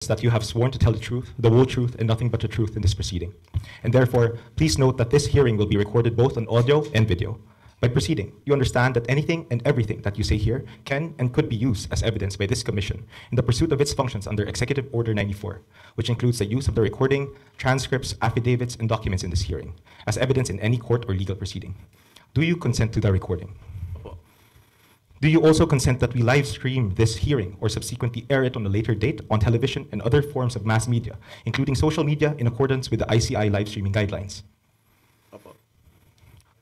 that you have sworn to tell the truth, the whole truth, and nothing but the truth in this proceeding. And therefore, please note that this hearing will be recorded both on audio and video. By proceeding, you understand that anything and everything that you say here can and could be used as evidence by this Commission in the pursuit of its functions under Executive Order 94, which includes the use of the recording, transcripts, affidavits, and documents in this hearing as evidence in any court or legal proceeding. Do you consent to the recording? Do you also consent that we live stream this hearing or subsequently air it on a later date on television and other forms of mass media, including social media, in accordance with the ICI live streaming guidelines?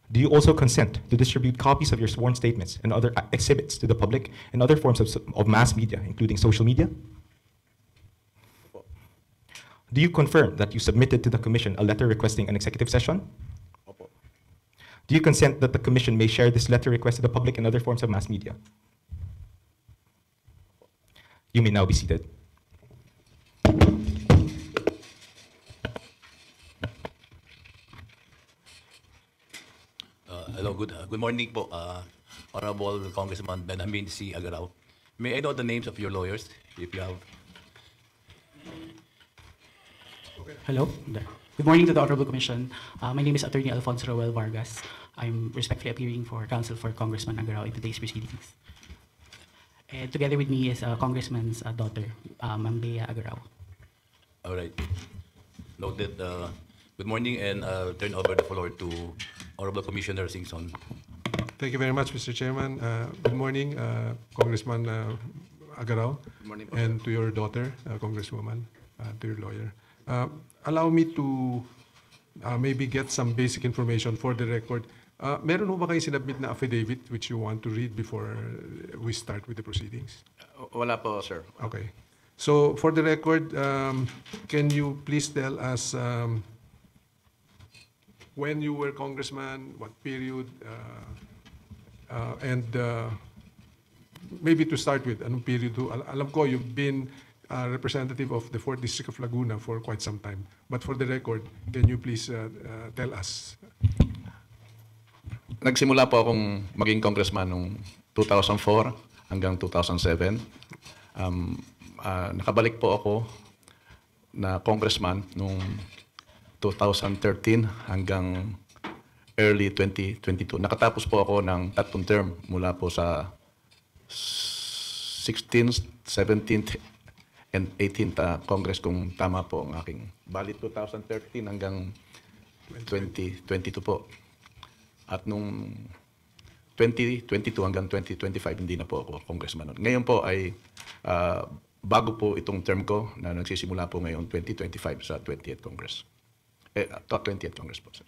Do you also consent to distribute copies of your sworn statements and other exhibits to the public and other forms of mass media, including social media? Do you confirm that you submitted to the Commission a letter requesting an executive session? Do you consent that the Commission may share this letter request to the public and other forms of mass media? You may now be seated. Hello, good morning po, Honorable Congressman Benjamin C. Agarao. May I know the names of your lawyers, if you have? Hello. Good morning to the Honorable Commission. My name is Attorney Alfonso Roel Vargas. I'm respectfully appearing for counsel for Congressman Agarao in today's proceedings. And together with me is Congressman's daughter, Ma'am Bea Agarao. All right. Noted. Good morning, and I'll turn over the floor to Honorable Commissioner Singson. Thank you very much, Mr. Chairman. Good morning, Congressman Agarao, and to your daughter, Congresswoman, to your lawyer. Allow me to maybe get some basic information for the record. Meron mo ba kayo sinabmit na affidavit which you want to read before we start with the proceedings? Wala po, sir. Okay. So for the record, can you please tell us when you were congressman, what period, and maybe to start with, anong period? Alam ko, you've been representative of the 4th District of Laguna for quite some time. But for the record, can you please tell us? Nagsimula po akong maging congressman noong 2004 hanggang 2007. Nakabalik po ako na congressman noong 2013 hanggang early 2022. Nakatapos po ako ng 3 term mula po sa 16th, 17th, and 18th Congress, kung tama po ang aking bali 2013 hanggang 2022 po. At nung 2022 hanggang 2025, hindi na po ako congressman. Ngayon po ay bago po itong term ko na nagsisimula po ngayon 2025 sa 20th Congress. 20th Congress po, sir.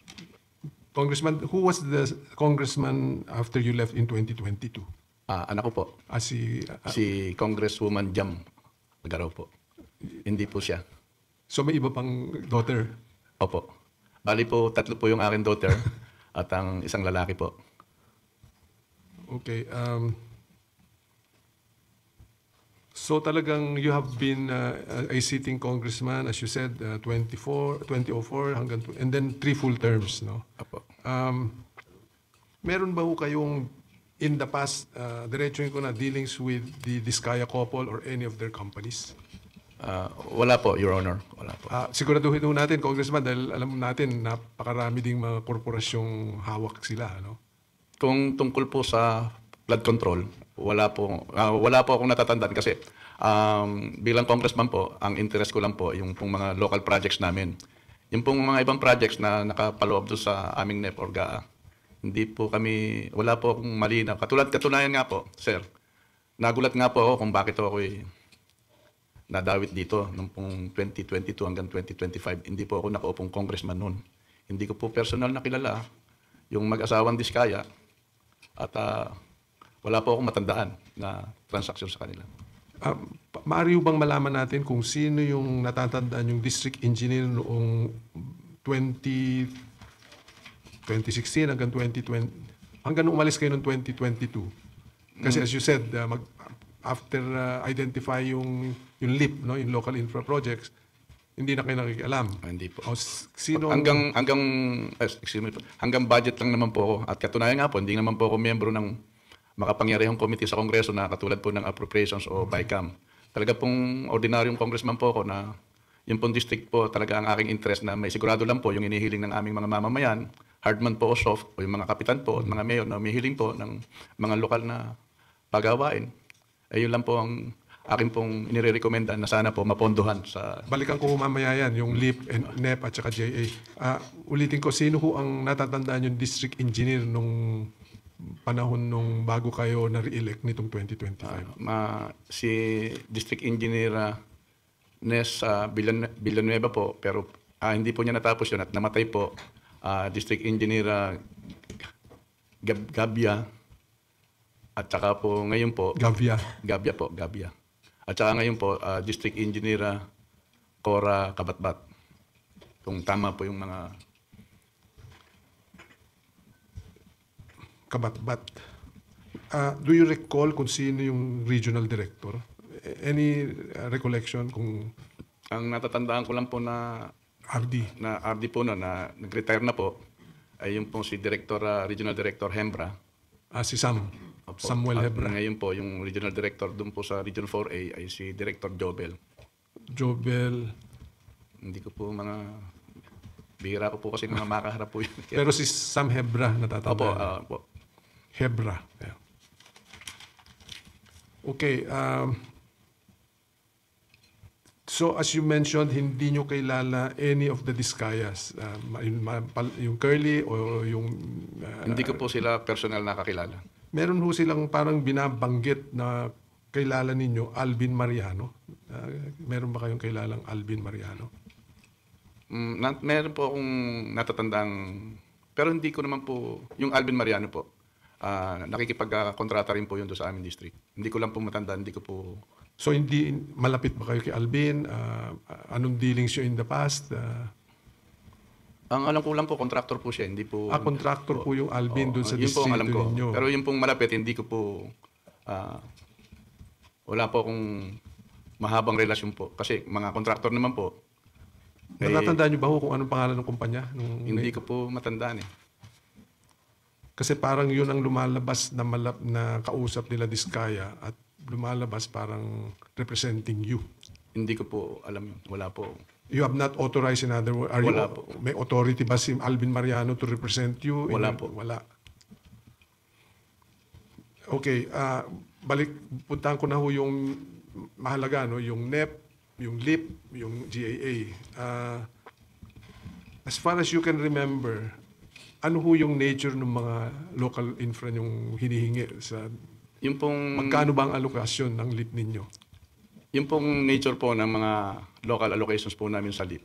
Congressman, who was the congressman after you left in 2022? Anak ko po. Si Congresswoman Jam Agarao po. Hindi po siya. So may iba pang daughter? Opo. Bali po, 3 po yung aking daughter at ang isang lalaki po. Okay. So talagang you have been a sitting congressman, as you said, 2004 hanggang, and then 3 full terms, no? Opo. Meron ba ho kayong in the past, diretsuhin ko na, dealings with the Diskaya couple or any of their companies? Wala po, Your Honor. Wala po. Siguraduhin ho natin, Congressman, dahil alam natin napakarami ding mga korporasyong hawak sila, no? Kung tungkol po sa flood control, wala po akong natatandaan kasi bilang congressman po, ang interest ko lang po yung pong mga local projects namin. Yung pong mga ibang projects na nakapaloob doon sa aming NEP or GAA, hindi po kami, wala po akong malinaw. Katunayan nga po, sir, nagulat nga po ako kung bakit ako'y nadawit dito noong pong 2022 hanggang 2025. Hindi po ako nakaupong congressman noon. Hindi ko po personal na kilala yung mag-asawang Diskaya at wala po akong matandaan na transaksyon sa kanila. Maaari bang malaman natin kung sino yung natatandaan yung district engineer noong 2016 hanggang 2020, hanggang umalis kayo noong 2022? Kasi as you said, after identify yung LIP, no, yung local infra projects, hindi na kayo nakikialam. Hindi po. Sino hanggang budget lang naman po ako. At katunayan nga po, hindi naman po ako miyembro ng makapangyarihang committee sa Kongreso na katulad po ng appropriations o BICAM. talaga pong ordinaryong congressman po ako na yung pong district po talaga ang aking interest na may sigurado lang po yung inihiling ng aming mga mamamayan, hardman po o soft, o yung mga kapitan po at mga mayor na umihiling po ng mga lokal na pagawain. Ayun lang po ang akin pong inirekomenda na sana po mapondohan sa... Balikan ko mamaya yan, yung LIP, and NEP at saka JA. Ulitin ko, sino ho ang natatandaan yung district engineer nung panahon nung bago kayo na-re-elect nitong 2025? Si District Engineer Nes Villanueva po, pero hindi po niya natapos yun at namatay po. District Engineer Gabia at saka po ngayon po... Gavia. Gabia. At saka ngayon po, District Engineer Cora Kabatbat. Kung tama po yung mga... Kabatbat. Do you recall kung sino yung regional director? Any recollection kung... Ang natatandaan ko lang po na RD? Na RD po na nag-retire na po ay yung po si Regional Director Hembra. Si Sam. Opo. Samuel At Hebra. ngayon po, yung Regional Director doon po sa Region 4A ay si Director Jobel. Jobel. Hindi ko po bihira ko po kasi mga makaharap po yun. Pero si Sam Hebra natatanda. Opo. Hebra. Yeah. Okay. So as you mentioned, hindi nyo kilala any of the Discayas. Yung Curly o yung... Hindi ko po sila personal nakakilala. Meron ho silang parang binabanggit na kilala ninyo, Alvin Mariano. Meron ba kayong kilalang Alvin Mariano? Meron po akong natatandang, pero hindi ko naman po, yung Alvin Mariano po, nakikipag-kontrata rin po yun doon sa aming district. Hindi ko lang po matandaan, hindi ko po... So hindi malapit ba kayo kay Alvin? Anong dealings nyo in the past? Ang alam ko lang po, contractor po siya, hindi po... Contractor po yung Alvin doon sa yun po ang alam distrito ko. ninyo. Pero yung pong malapit, hindi ko po... wala po akong mahabang relasyon po. Kasi mga contractor naman po. Natatandaan nyo ba ho kung anong pangalan ng kumpanya? Hindi ko po matandaan eh. Kasi parang yun ang lumalabas na kausap nila Diskaya at lumalabas parang representing you. Hindi ko po alam. Wala po. You have not authorized, in other words, Wala po. May authority ba si Alvin Mariano to represent you? Wala po. Wala. Okay, puntahan ko na ho yung mahalaga, no? Yung NEP, yung LIP, yung GAA. As far as you can remember, ano ho yung nature ng mga local infra yung hinihingi sa... Yung pong... Magkano ba ang alokasyon ng LIP ninyo? Yung pong nature po ng mga local allocations po namin sa LIP,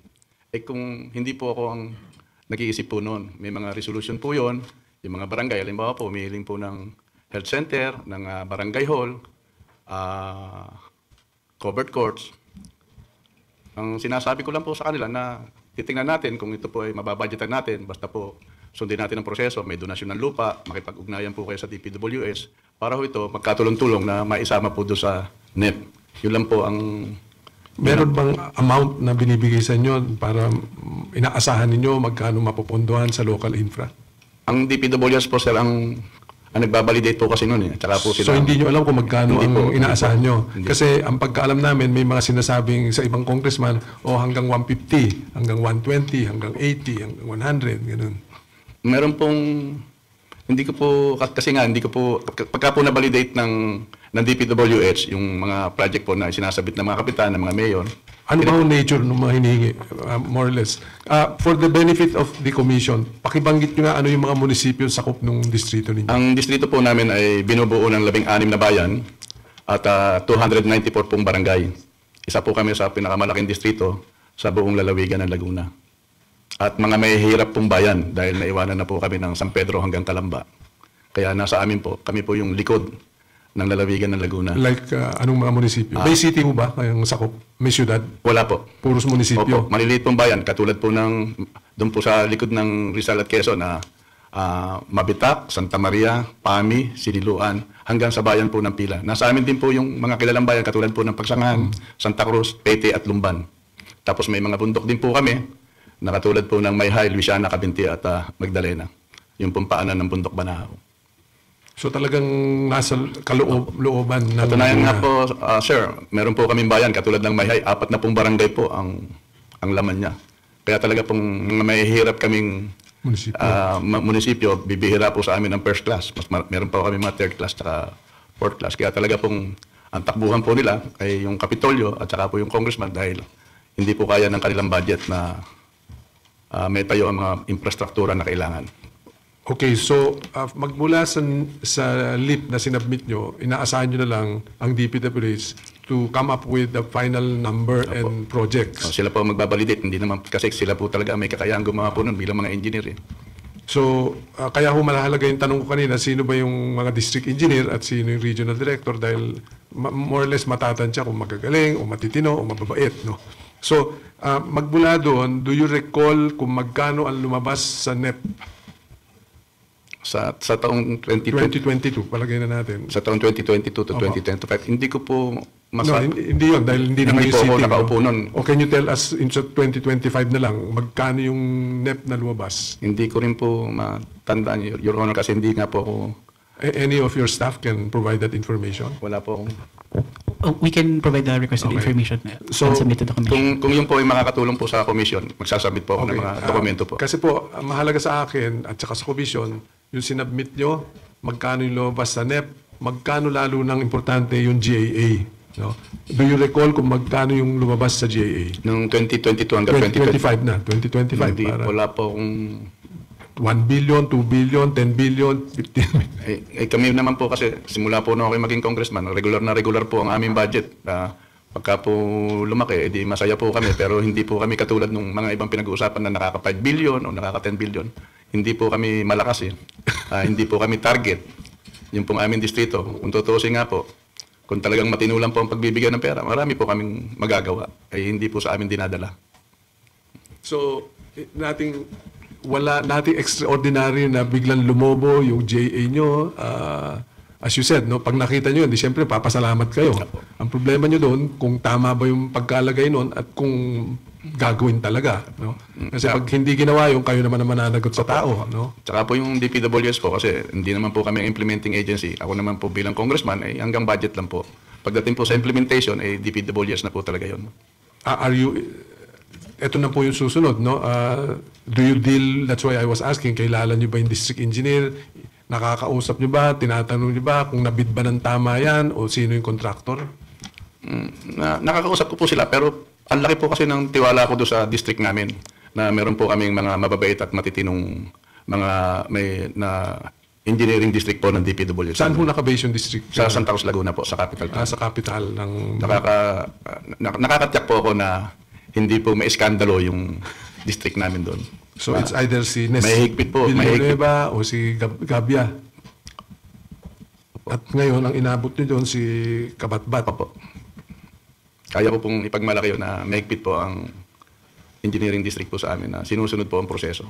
kung hindi po ako ang nag-iisip po noon, may mga resolution po yon, yung mga barangay, halimbawa po, umihiling po ng health center, ng barangay hall, covered courts. Ang sinasabi ko lang po sa kanila na titingnan natin kung ito po ay mababudgetan natin, basta po sundin natin ang proseso, may donasyon ng lupa, makipag-ugnayan po kayo sa DPWS, para ho ito magkatulong-tulong na maisama po doon sa NEP. Yun lang po ang... Meron bang amount na binibigay sa inyo para inaasahan ninyo magkano mapupunduhan sa local infra? Ang DPWS po, sir, ang nagbabalidate po kasi noon eh. Tsaka po sila, So hindi nyo alam kung magkano Hindi ang po, inaasahan hindi nyo? po. Hindi. Kasi ang pagkaalam namin, may mga sinasabing sa ibang congressman, hanggang 150, hanggang 120, hanggang 80, hanggang 100, ganun. meron pong... Hindi ko po... Kasi nga, hindi ko po... Pagka po na-validate ng DPWH, yung mga project po na sinasabit ng mga kapitan, ng mga mayor, Ano ba ang nature ng mga hinihingi, more or less? For the benefit of the commission, pakibanggit nyo nga ano yung mga munisipyo sakop ng distrito ninyo. ang distrito po namin ay binubuo ng 16 na bayan at 294 pong barangay. Isa po kami sa pinakamalaking distrito sa buong lalawigan ng Laguna. At mga may hirap pong bayan dahil naiwanan na po kami ng San Pedro hanggang Calamba. Kaya nasa amin po, kami po yung likod ng lalawigan ng Laguna. Like, anong mga munisipyo? May city mo ba kayong sakop? May syudad? Wala po. Puros munisipyo? Opo, maliliit pong bayan. Katulad po ng, doon po sa likod ng Rizal at Quezon na Mabitak, Santa Maria, Pami, Siniluan, hanggang sa bayan po ng Pila. Nasa amin din po yung mga kilalang bayan katulad po ng Pagsangan, Santa Cruz, Pete at Lumban. Tapos may mga bundok din po kami na katulad po ng Mayhay, Luisiana, Cabinti at Magdalena. Yung pong paanan ng bundok Banahaw. So talagang nasa looban ng... Katunayan nga po, sir, meron po kaming bayan, katulad ng Mayhay, 40 barangay po ang laman niya. Kaya talaga pong mahihirap kaming munisipyo, bibihira po sa amin ng first class. Meron pa kami mga third class at fourth class. Kaya talaga pong ang takbuhan po nila ay yung Kapitolyo at saka po yung congressman dahil hindi po kaya ng kanilang budget na may tayo ang mga infrastruktura na kailangan. Okay, so magmula sa LIP na sinubmit nyo, inaasahan nyo na lang ang DPWH to come up with the final number and projects. Sila po magbabalidate, hindi naman kasi sila po talaga may kakayahan gumawa po nun bilang mga engineer. So, kaya humalaga yung tanong ko kanina, sino ba yung mga district engineer at sino yung regional director dahil more or less matatansya kung magagaling o matitino o mababait. No? So, magmula doon, do you recall kung magkano ang lumabas sa NEP? Sa taong 2022, palagay na natin. Sa taong 2022 to 2025, hindi ko po hindi yun, dahil hindi na Hindi kayo po ako sitting. nakaupo nun. O can you tell us, in 2025 na lang, magkano yung NEP na lumabas? Hindi ko rin po matandaan, Your Honor, kasi hindi nga po ako, Any of your staff can provide that information? wala po akong... We can provide the requested Okay. information So, and submit to the commission. Kung yun po ay makakatulong po sa commission, magsasubmit po ako ng mga dokumento po. Kasi po, ang mahalaga sa akin at saka sa commission, yung sinubmit nyo, magkano yung lumabas sa NEP, magkano lalo ng importante yung GAA. No? Do you recall kung magkano yung lumabas sa GAA? Noong 2022 hanggang 2025 na, 2025. Hindi, Para wala po akong... 1 billion, 2 billion, 10 billion, 15 billion. Kami naman po kasi simula po na ako maging congressman, regular po ang aming budget. Pagka po lumaki, edi masaya po kami pero hindi po kami katulad ng mga ibang pinag-uusapan na nakaka 5 billion o nakaka 10 billion. Hindi po kami malakas hindi po kami target. Yung pong aming distrito. Kung tutuusin nga po, kung talagang matinulang po ang pagbibigay ng pera, marami po kaming magagawa. Ay hindi po sa amin dinadala. So, wala nating extraordinary na biglang lumobo yung JA nyo. As you said, no, pag nakita nyo, di siyempre papasalamat kayo. Ang problema nyo doon, kung tama ba yung pagkalagay noon at kung gagawin talaga. No? Kasi pag hindi ginawa yung kayo naman mananagot sa tao. No? Tsaka po yung DPWS po kasi hindi naman po kami implementing agency. Ako naman po bilang congressman ay hanggang budget lang po. Pagdating po sa implementation ay DPWS na po talaga yun. Ito na po yung susunod, no? Do you deal, that's why I was asking, kilala nyo ba yung district engineer? Nakakausap nyo ba? Tinatanong nyo ba kung nabid ba ng tama yan o sino yung contractor? Nakakausap ko po sila pero ang laki po kasi ng tiwala ko doon sa district namin na meron po kaming mga mababait at matitinong mga na engineering district po ng DPWS. Saan po nakabase yung district? Sa Santa Cruz, Laguna po, sa capital. Sa capital ng... Nakakatiyak po ako na hindi po may iskandalo yung district namin doon. So it's either si Nes Mahigpit po, Villanueva o si Gabia. At ngayon, ang inabot nyo doon si Kabatbat. Opo. Kaya ko pong ipagmalaki yun na mahigpit po ang engineering district po sa amin na sinusunod po ang proseso.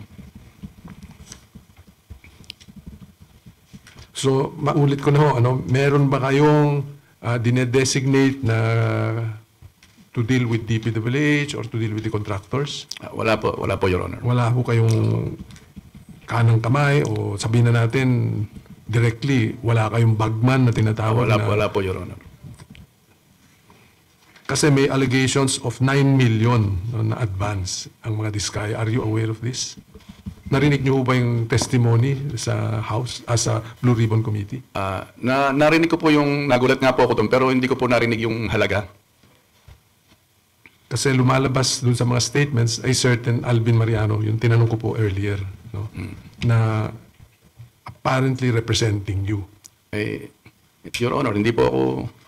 So, maulit ko na ho, meron ba kayong dinedesignate na to deal with DPWH or to deal with the contractors? Wala po, Your Honor. Wala ho kayong kanang kamay o sabihin na natin directly, wala kayong bagman na tinatawag Wala po, Your Honor. Kasi may allegations of 9 million na advance ang mga Diskaya. Are you aware of this? Narinig niyo ba yung testimony sa House, sa Blue Ribbon Committee? Narinig ko po nagulat nga po ako doon, pero hindi ko po narinig yung halaga. Kasi lumalabas dun sa mga statements ay certain Alvin Mariano, yung tinanong ko po earlier, no? Na apparently representing you. Your Honor, hindi po ako...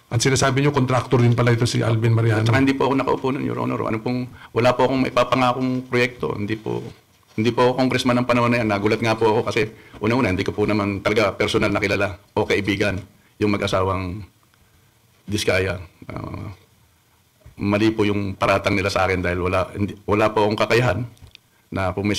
At sinasabi niyo contractor din pala ito si Alvin Mariano. At saka hindi po ako nakaupo nun, Your Honor. Wala po akong maipapangakong proyekto. Hindi po ako congressman ng panahon na yan. Nagulat nga po ako kasi una-una, hindi ko po naman talaga personal na kilala o kaibigan yung mag-asawang Diskaya. Mali po yung paratang nila sa akin dahil wala po akong kakayahan na kung may